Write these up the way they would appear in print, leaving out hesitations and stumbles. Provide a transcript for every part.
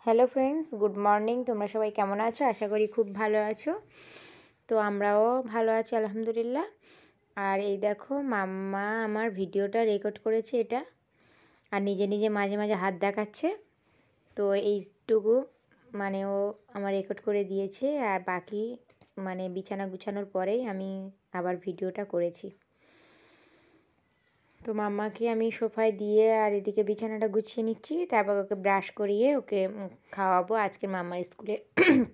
Hello friends, good morning. তোমরা সবাই কেমন আছো? আশা করি খুব ভালো আছো। তো আমরাও ভালো আছি আলহামদুলিল্লাহ। আর এই দেখো, মাম্মা আমার ভিডিওটা রেকর্ড করেছে এটা, আর নিজে নিজে মাঝে মাঝে হাত দেখাচ্ছে। তো এইটুকু মানে ও আমার রেকর্ড করে দিয়েছে, আর বাকি মানে বিছানা গুছানোর পরেই আমি আবার ভিডিওটা করেছি। তো মাম্মাকে আমি সোফায় দিয়ে আর এদিকে বিছানাটা গুছিয়ে নিচ্ছি, তারপর ওকে ব্রাশ করিয়ে ওকে খাওয়াবো। আজকে মাম্মার স্কুলে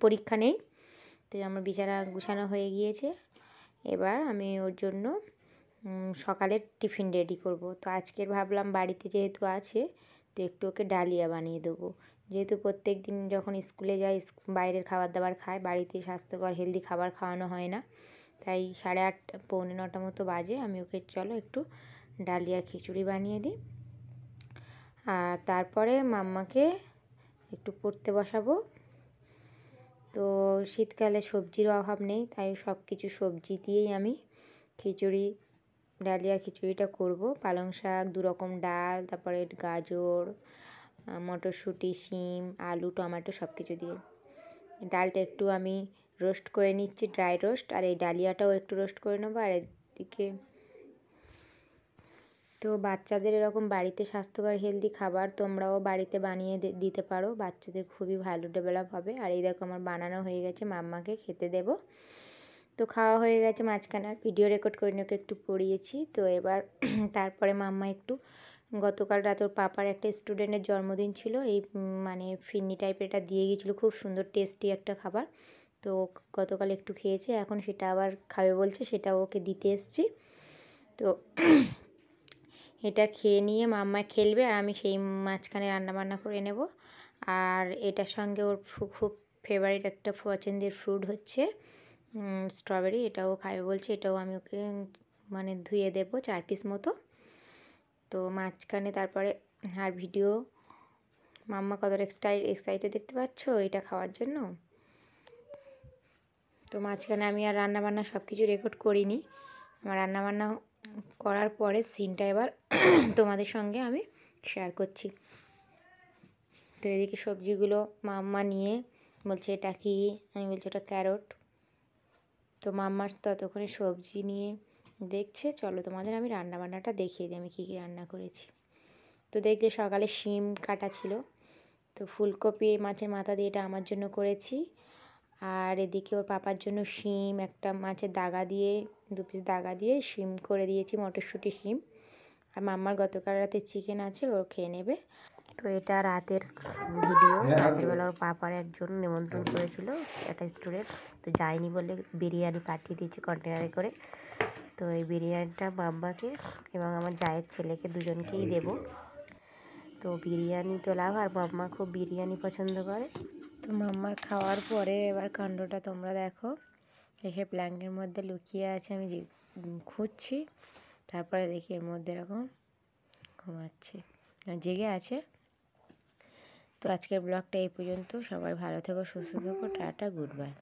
পরীক্ষা নেই, তো আমার বিছানা গুছানো হয়ে গিয়েছে। এবার আমি ওর জন্য সকালের টিফিন রেডি করব। তো আজকের ভাবলাম বাড়িতে যেহেতু আছে, তো একটু ওকে ডালিয়া বানিয়ে দেবো। যেহেতু প্রত্যেক দিন যখন স্কুলে যাই বাইরের খাবার দাবার খায়, বাড়িতে স্বাস্থ্যকর হেলদি খাবার খাওয়ানো হয় না। তাই 8:30 পৌনে 9টা মতো বাজে, আমি ওকে চলো একটু ডালিয়া খিচুড়ি বানিয়ে দিই। আর তারপরে মাম্মাকে একটু পড়তে বসাবো। তো শীতকালে সবজির অভাব নেই, তাই সব কিছু সবজি দিয়েই আমি খিচুড়ি, ডালিয়ার খিচুড়িটা করব। পালং শাক, 2 রকম ডাল, তারপরে গাজর, মটরশুঁটি, শিম, আলু, টমেটো সব কিছু দিয়ে। ডালটা একটু আমি রোস্ট করে নিচ্ছি, ড্রাই রোস্ট, আর এই ডালিয়াটাও একটু রোস্ট করে নেবো। আর এদিকে তো বাচ্চাদের এরকম বাড়িতে স্বাস্থ্যকর হেলদি খাবার তোমরাও বাড়িতে বানিয়ে দিতে পারো, বাচ্চাদের খুবই ভালো ডেভেলপ হবে। আর এই দেখো আমার বানানো হয়ে গেছে, মাম্মাকে খেতে দেব। তো খাওয়া হয়ে গেছে, মাঝখানে আর ভিডিও রেকর্ড করে ওকে একটু পড়িয়েছি। তো এবার তারপরে মাম্মা একটু, গতকাল রাত ওর পাপার একটা স্টুডেন্টের জন্মদিন ছিল, এই মানে ফিরনি টাইপের এটা দিয়ে গিয়েছিলো, খুব সুন্দর টেস্টি একটা খাবার। তো গতকাল একটু খেয়েছে, এখন সেটা আবার খাবে বলছে, সেটা ওকে দিতে এসছি। তো এটা খেয়ে নিয়ে মাম্মা খেলবে, আর আমি সেই মাঝখানে রান্নাবান্না করে নেব। আর এটার সঙ্গে ওর খুব ফেভারিট একটা পছন্দের ফ্রুট হচ্ছে স্ট্রবেরি, এটাও খাবে বলছে, এটাও আমি ওকে মানে ধুয়ে দেবো 4 পিস মতো। তো মাঝখানে তারপরে আর ভিডিও, মাম্মা কতটা এক্সাইটেড দেখতে পাচ্ছ এটা খাওয়ার জন্য। তো মাঝখানে আমি আর রান্নাবান্না সব কিছু রেকর্ড করিনি, আমার রান্নাবান্না করার পরে সিনটা এবার তোমাদের সঙ্গে আমি শেয়ার করছি। তো এদিকে সবজিগুলো মাম্মা নিয়ে বলছে এটা কি, আমি বলছি ওটা ক্যারট। তো মাম্মার ততক্ষণে সবজি নিয়ে দেখছে। চলো তোমাদের আমি রান্নাবান্নাটা দেখিয়ে দিই আমি কী কী রান্না করেছি। তো দেখলে সকালে শিম কাটা ছিল, তো ফুলকপি মাছের মাথা দিয়ে এটা আমার জন্য করেছি। আর এদিকে ওর পাপার জন্য শিম, একটা মাছের দাগা দিয়ে 2 পিস দাগা দিয়ে শিম করে দিয়েছি, মটরশুঁটি, শিম। আর মাম্মার গতকাল রাতে চিকেন আছে, ও খেয়ে নেবে। তো এটা রাতের ভিডিও। রাতের বেলা ওর পাপার একজন নিমন্ত্রণ করেছিল, একটা স্টুডেন্ট, তো যায়নি বলে বিরিয়ানি পাঠিয়ে দিয়েছি কন্টেনারে করে। তো এই বিরিয়ানিটা মাম্মাকে এবং আমার জায়ের ছেলেকে দুজনকেই দেব। তো বিরিয়ানি তো লাভ, আর মাম্মা খুব বিরিয়ানি পছন্দ করে। তো মাম্মার খাওয়ার পরে এবার কাণ্ডটা তোমরা দেখো, দেখে প্ল্যাঙ্কের মধ্যে লুকিয়ে আছে, আমি খুঁজছি, তারপরে দেখি এর মধ্যে এরকম ঘুমাচ্ছে, জেগে আছে। তো আজকের ব্লগটা এই পর্যন্ত। সবাই ভালো থেকো, সুস্থ থেকো, টাটা, গুড বাই।